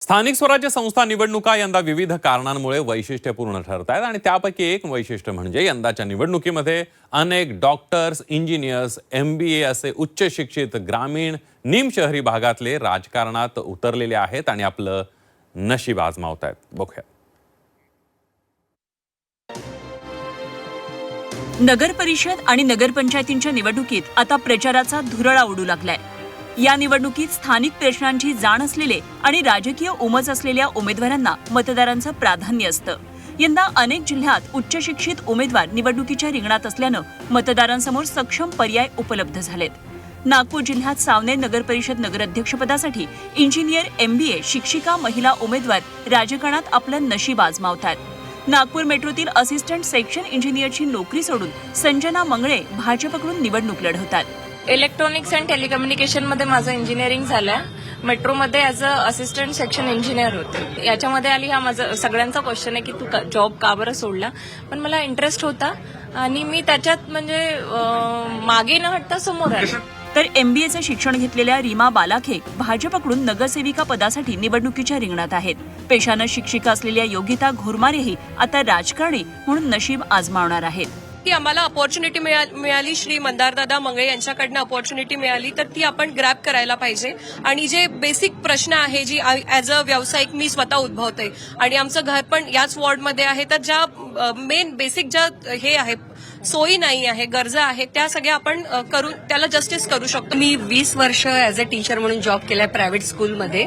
स्थानिक स्वराज्य संस्था निवडणुका यंदा विविध कारणांमुळे वैशिष्ट्यपूर्ण ठरत आहेत आणि त्यापैकी एक वैशिष्ट्य म्हणजे यंदाच्या निवडणुकीमध्ये अनेक डॉक्टर्स, इंजिनियर्स, MBA असे उच्च शिक्षित ग्रामीण निमशहरी भागातले राजकारणात उतरलेले आहेत आणि आपलं नशीब आजमावत आहेत. बघूया. नगर परिषद आणि नगरपंचायतींच्या निवडणुकीत आता प्रचाराचा धुरळा उडू लागलाय. या निवडणुकीत स्थानिक प्रश्नांची जाण असलेले आणि राजकीय उमज असलेल्या उमेदवारांना मतदारांचं प्राधान्य असतं. यंदा अनेक जिल्ह्यात उच्च शिक्षित उमेदवार निवडणुकीच्या रिंगणात असल्यानं मतदारांसमोर सक्षम पर्याय उपलब्ध झालेत. नागपूर जिल्ह्यात सावनेर नगर परिषद नगराध्यक्षपदासाठी इंजिनियर, MBA, शिक्षिका महिला उमेदवार राजकारणात आपलं नशीब आजमावतात. नागपूर मेट्रोतील असिस्टंट सेक्शन इंजिनियरची नोकरी सोडून संजना मंगळे भाजपकडून निवडणूक लढवतात. इलेक्ट्रॉनिक्स अँड टेलिकम्युनिकेशन मध्ये माझं इंजिनिअरिंग झालंय. मेट्रोमध्ये as a assistant section engineer होते. याच्यामध्ये आली हा माझा सगळ्यांचा क्वेश्चन आहे की तू जॉब का बरं सोडला, पण मला इंटरेस्ट होता आणि मी त्याच्यात म्हणजे मागे न हटता समोर आले. तर MBAचं शिक्षण घेतलेल्या रीमा बालाखे भाजपकडून नगरसेविका पदासाठी निवडणुकीच्या रिंगणात आहेत. पेशानं शिक्षिका असलेल्या योगिता घोरमारेही आता राजकारणी म्हणून नशीब आजमावणार आहेत. की आम्हाला अपॉर्च्युनिटी मिळाली, श्री मंदारदादा मंगळे यांच्याकडनं अपॉर्च्युनिटी मिळाली, तर ती आपण ग्रॅब करायला पाहिजे. आणि जे बेसिक प्रश्न आहे जी ॲज अ व्यावसायिक मी स्वतः उद्भवते आणि आमचं घर पण याच वॉर्डमध्ये आहे, तर ज्या मेन बेसिक ज्या हे आहे सोयी नाही आहे, गरजा आहेत, त्या सगळ्या आपण करून त्याला जस्टिस करू शकतो. मी 20 वर्ष ॲज अ टीचर म्हणून जॉब केलाय प्रायव्हेट स्कूलमध्ये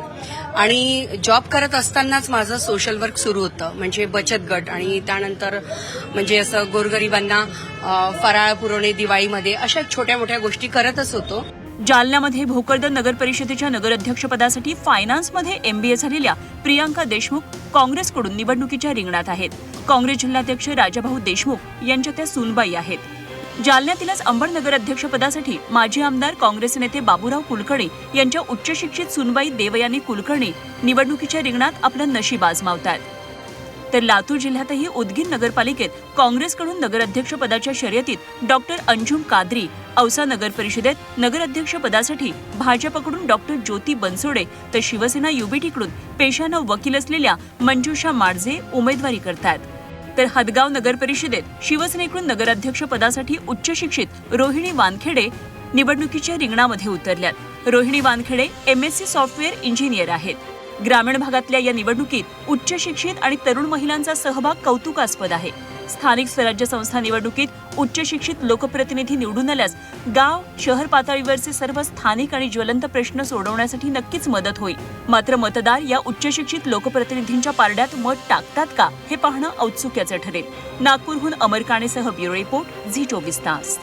आणि जॉब करत असतानाच माझं सोशल वर्क सुरू होतं, म्हणजे बचत गट आणि त्यानंतर म्हणजे असं गोरगरिबांना फराळ पुरवणे दिवाळीमध्ये अशा छोट्या मोठ्या गोष्टी करतच होतो. जालन्यामध्ये भोकरदन नगर परिषदेच्या नगराध्यक्षपदासाठी फायनान्समध्ये MBA झालेल्या प्रियांका देशमुख काँग्रेसकडून निवडणुकीच्या रिंगणात आहेत. काँग्रेस जिल्हाध्यक्ष राजाभाऊ देशमुख यांच्या त्या सूनबाई आहेत. जालन्यातीलच अंबड नगराध्यक्षपदासाठी माजी आमदार काँग्रेस नेते बाबूराव कुलकर्णी यांच्या उच्च शिक्षित सूनबाई देवयानी कुलकर्णी निवडणुकीच्या रिंगणात आपलं नशीब आजमावतात. तर लातूर जिल्ह्यातही उदगीर नगरपालिकेत काँग्रेसकडून नगराध्यक्षपदाच्या शर्यतीत डॉक्टर अंजुम कादरी, औसा नगर परिषदेत नगराध्यक्षपदासाठी भाजपकडून डॉक्टर ज्योती बनसोडे तर शिवसेना UBTकडून पेशानं वकील असलेल्या मंजुषा माडजे उमेदवारी करतात. तर हदगाव नगर परिषदेत शिवसेनेकडून नगराध्यक्षपदासाठी उच्च शिक्षित रोहिणी वानखेडे निवडणुकीच्या रिंगणामध्ये उतरल्यात. Rohini Wankhede MSc software engineer आहेत. ग्रामीण भागातल्या या निवडणुकीत उच्च शिक्षित आणि तरुण महिलांचा सहभाग कौतुकास्पद आहे. स्थानिक स्वराज्य संस्था निवडणुकीत उच्च शिक्षित लोकप्रतिनिधी निवडून आल्यास गाव, शहर पातळीवरचे सर्व स्थानिक आणि ज्वलंत प्रश्न सोडवण्यासाठी नक्कीच मदत होईल. मात्र मतदार या उच्च शिक्षित लोकप्रतिनिधींच्या पारड्यात मत टाकतात का हे पाहणं औत्सुक्याचं ठरेल. नागपूरहून अमर काणेसह ब्युरो रिपोर्ट, झी 24 तास.